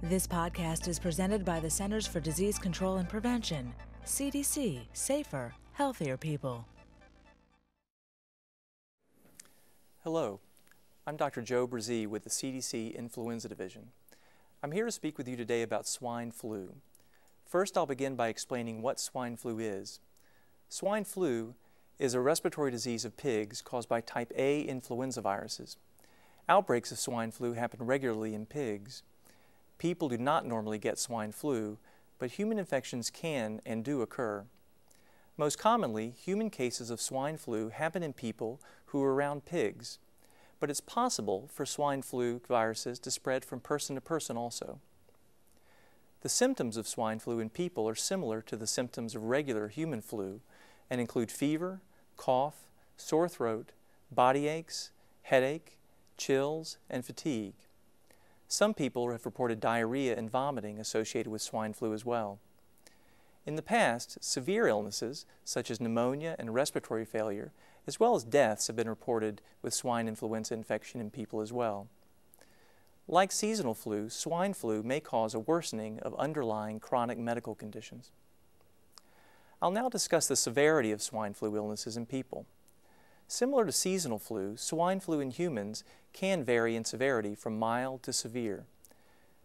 This podcast is presented by the Centers for Disease Control and Prevention, CDC, safer, healthier people. Hello, I'm Dr. Joe Brzee with the CDC Influenza Division. I'm here to speak with you today about swine flu. First, I'll begin by explaining what swine flu is. Swine flu is a respiratory disease of pigs caused by type A influenza viruses. Outbreaks of swine flu happen regularly in pigs. People do not normally get swine flu, but human infections can and do occur. Most commonly, human cases of swine flu happen in people who are around pigs, but it's possible for swine flu viruses to spread from person to person also. The symptoms of swine flu in people are similar to the symptoms of regular human flu and include fever, cough, sore throat, body aches, headache, chills, and fatigue. Some people have reported diarrhea and vomiting associated with swine flu as well. In the past, severe illnesses such as pneumonia and respiratory failure, as well as deaths, have been reported with swine influenza infection in people as well. Like seasonal flu, swine flu may cause a worsening of underlying chronic medical conditions. I'll now discuss the severity of swine flu illnesses in people. Similar to seasonal flu, swine flu in humans can vary in severity from mild to severe.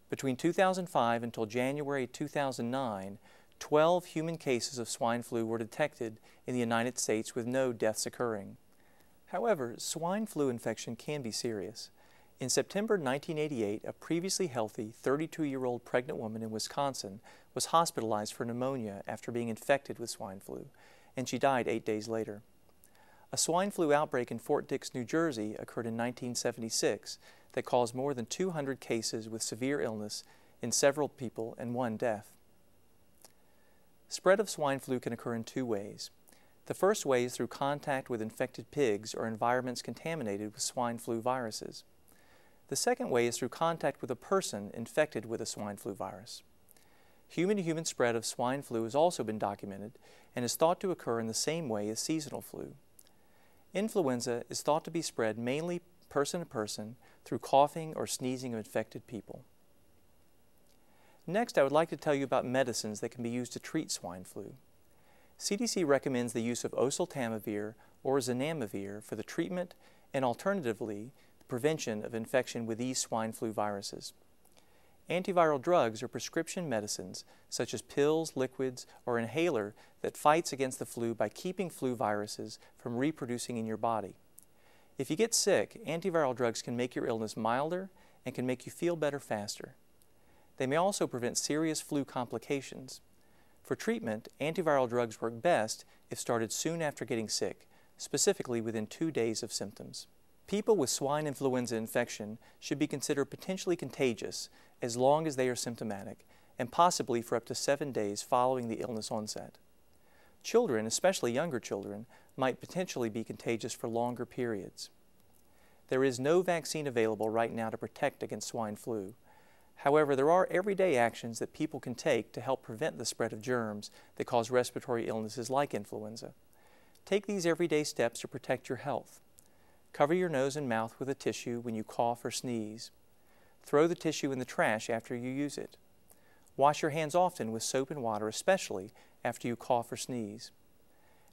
Between 2005 until January 2009, 12 human cases of swine flu were detected in the United States with no deaths occurring. However, swine flu infection can be serious. In September 1988, a previously healthy 32-year-old pregnant woman in Wisconsin was hospitalized for pneumonia after being infected with swine flu, and she died 8 days later. A swine flu outbreak in Fort Dix, New Jersey occurred in 1976 that caused more than 200 cases with severe illness in several people and 1 death. Spread of swine flu can occur in 2 ways. The first way is through contact with infected pigs or environments contaminated with swine flu viruses. The second way is through contact with a person infected with a swine flu virus. Human-to-human spread of swine flu has also been documented and is thought to occur in the same way as seasonal flu. Influenza is thought to be spread mainly person to person through coughing or sneezing of infected people. Next, I would like to tell you about medicines that can be used to treat swine flu. CDC recommends the use of oseltamivir or zanamivir for the treatment and alternatively the prevention of infection with these swine flu viruses. Antiviral drugs are prescription medicines such as pills, liquids, or inhaler that fights against the flu by keeping flu viruses from reproducing in your body. If you get sick, antiviral drugs can make your illness milder and can make you feel better faster. They may also prevent serious flu complications. For treatment, antiviral drugs work best if started soon after getting sick, specifically within 2 days of symptoms. People with swine influenza infection should be considered potentially contagious as long as they are symptomatic, and possibly for up to 7 days following the illness onset. Children, especially younger children, might potentially be contagious for longer periods. There is no vaccine available right now to protect against swine flu. However, there are everyday actions that people can take to help prevent the spread of germs that cause respiratory illnesses like influenza. Take these everyday steps to protect your health. Cover your nose and mouth with a tissue when you cough or sneeze. Throw the tissue in the trash after you use it. Wash your hands often with soap and water, especially after you cough or sneeze.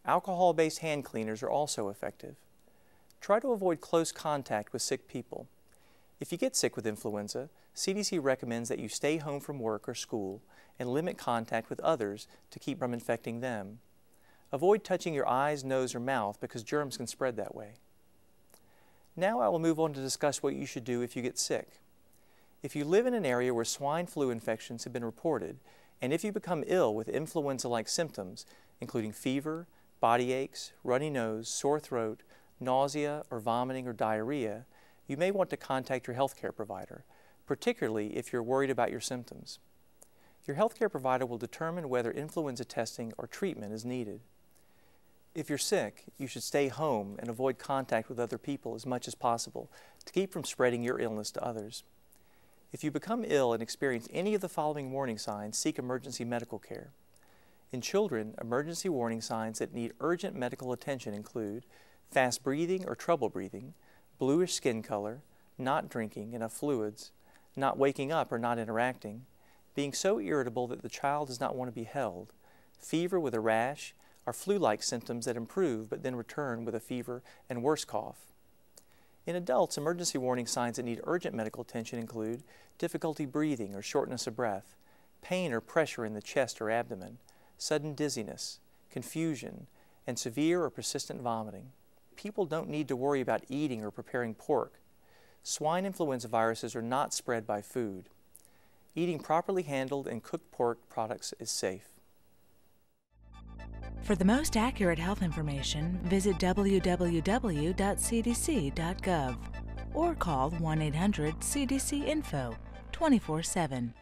Alcohol-based hand cleaners are also effective. Try to avoid close contact with sick people. If you get sick with influenza, CDC recommends that you stay home from work or school and limit contact with others to keep from infecting them. Avoid touching your eyes, nose, or mouth because germs can spread that way. Now I will move on to discuss what you should do if you get sick. If you live in an area where swine flu infections have been reported, and if you become ill with influenza-like symptoms, including fever, body aches, runny nose, sore throat, nausea or vomiting or diarrhea, you may want to contact your healthcare provider, particularly if you're worried about your symptoms. Your healthcare provider will determine whether influenza testing or treatment is needed. If you're sick, you should stay home and avoid contact with other people as much as possible to keep from spreading your illness to others. If you become ill and experience any of the following warning signs, seek emergency medical care. In children, emergency warning signs that need urgent medical attention include fast breathing or trouble breathing, bluish skin color, not drinking enough fluids, not waking up or not interacting, being so irritable that the child does not want to be held, fever with a rash, or flu-like symptoms that improve but then return with a fever and worse cough. In adults, emergency warning signs that need urgent medical attention include difficulty breathing or shortness of breath, pain or pressure in the chest or abdomen, sudden dizziness, confusion, and severe or persistent vomiting. People don't need to worry about eating or preparing pork. Swine influenza viruses are not spread by food. Eating properly handled and cooked pork products is safe. For the most accurate health information, visit www.cdc.gov or call 1-800-CDC-INFO 24/7.